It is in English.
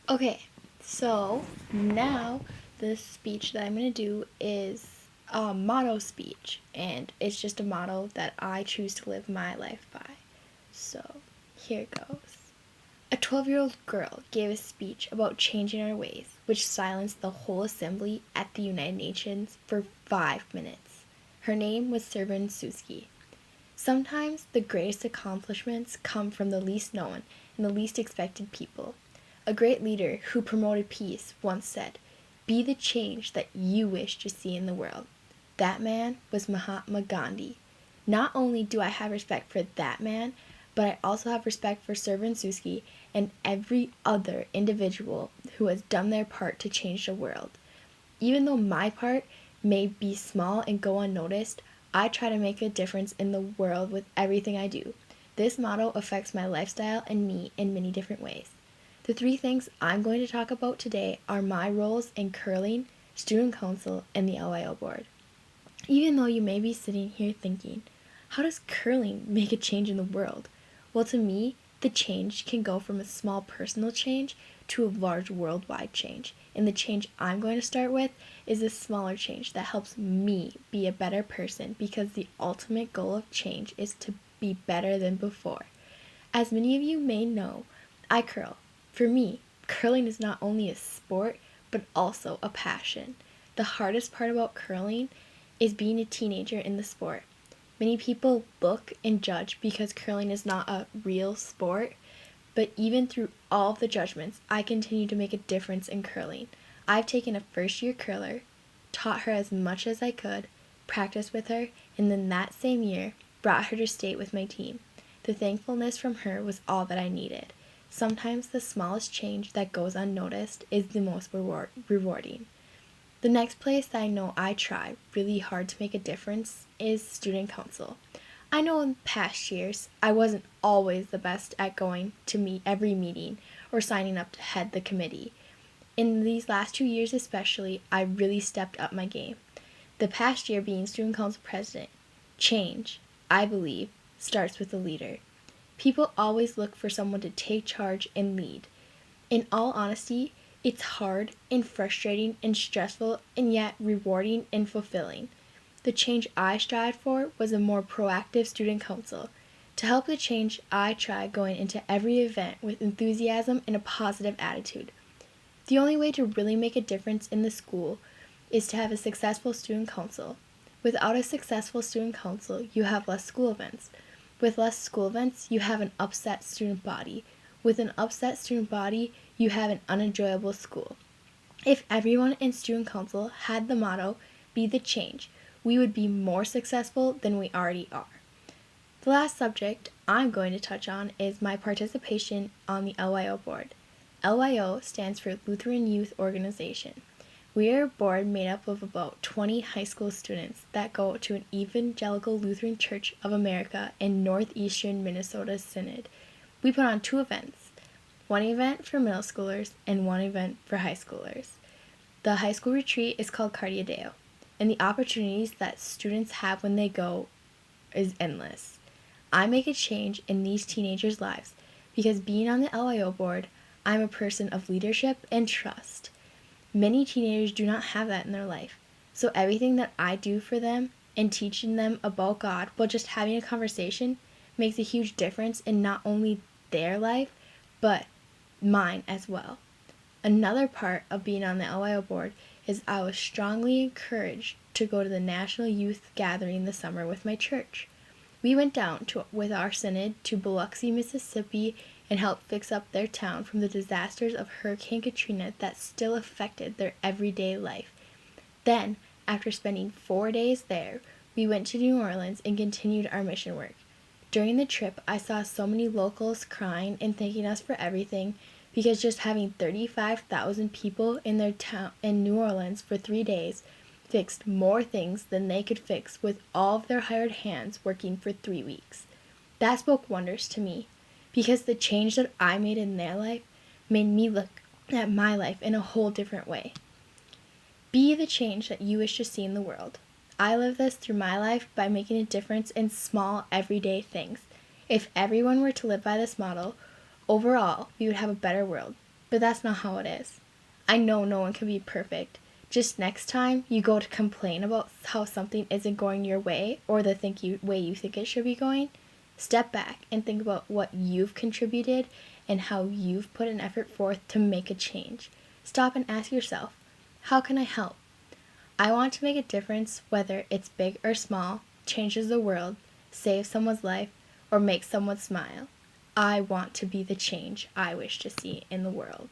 Okay, so now the speech that I'm going to do is a motto speech, and it's just a motto that I choose to live my life by. So here it goes. A 12-year-old girl gave a speech about changing our ways, which silenced the whole assembly at the United Nations for 5 minutes. Her name was Serban Suski. Sometimes the greatest accomplishments come from the least known and the least expected people. A great leader who promoted peace once said, "Be the change that you wish to see in the world." That man was Mahatma Gandhi. Not only do I have respect for that man, but I also have respect for Servan Suski and every other individual who has done their part to change the world. Even though my part may be small and go unnoticed, I try to make a difference in the world with everything I do. This motto affects my lifestyle and me in many different ways. The three things I'm going to talk about today are my roles in curling, student council, and the LYO board. Even though you may be sitting here thinking, how does curling make a change in the world? Well, to me, the change can go from a small personal change to a large worldwide change. And the change I'm going to start with is a smaller change that helps me be a better person because the ultimate goal of change is to be better than before. As many of you may know, I curl. For me, curling is not only a sport, but also a passion. The hardest part about curling is being a teenager in the sport. Many people look and judge because curling is not a real sport, but even through all of the judgments, I continue to make a difference in curling. I've taken a first year curler, taught her as much as I could, practiced with her, and then that same year brought her to state with my team. The thankfulness from her was all that I needed. Sometimes the smallest change that goes unnoticed is the most rewarding. The next place that I know I try really hard to make a difference is student council. I know in past years I wasn't always the best at going to meet every meeting or signing up to head the committee. In these last 2 years especially, I really stepped up my game. The past year being student council president. Change, I believe, starts with a leader. People always look for someone to take charge and lead. In all honesty, it's hard and frustrating and stressful and yet rewarding and fulfilling. The change I strived for was a more proactive student council. To help the change, I tried going into every event with enthusiasm and a positive attitude. The only way to really make a difference in the school is to have a successful student council. Without a successful student council, you have less school events. With less school events, you have an upset student body. With an upset student body, you have an unenjoyable school. If everyone in student council had the motto, "Be the change," we would be more successful than we already are. The last subject I'm going to touch on is my participation on the LYO board. LYO stands for Lutheran Youth Organization. We are a board made up of about 20 high school students that go to an Evangelical Lutheran Church of America in northeastern Minnesota Synod. We put on 2 events, one event for middle schoolers and one event for high schoolers. The high school retreat is called Cardia Deo, and the opportunities that students have when they go is endless. I make a change in these teenagers' lives because being on the LIO board, I'm a person of leadership and trust. Many teenagers do not have that in their life, so everything that I do for them and teaching them about God while just having a conversation makes a huge difference in not only their life, but mine as well. Another part of being on the LIO board is I was strongly encouraged to go to the National Youth Gathering this summer with my church. We went down with our synod to Biloxi, Mississippi, and helped fix up their town from the disasters of Hurricane Katrina that still affected their everyday life. Then, after spending 4 days there, we went to New Orleans and continued our mission work. During the trip, I saw so many locals crying and thanking us for everything because just having 35,000 people in their town in New Orleans for 3 days fixed more things than they could fix with all of their hired hands working for 3 weeks. That spoke wonders to me because the change that I made in their life made me look at my life in a whole different way. Be the change that you wish to see in the world. I live this through my life by making a difference in small, everyday things. If everyone were to live by this model, overall, we would have a better world. But that's not how it is. I know no one can be perfect. Just next time you go to complain about how something isn't going your way or the way you think it should be going, step back and think about what you've contributed and how you've put an effort forth to make a change. Stop and ask yourself, how can I help? I want to make a difference, whether it's big or small, changes the world, saves someone's life, or makes someone smile. I want to be the change I wish to see in the world.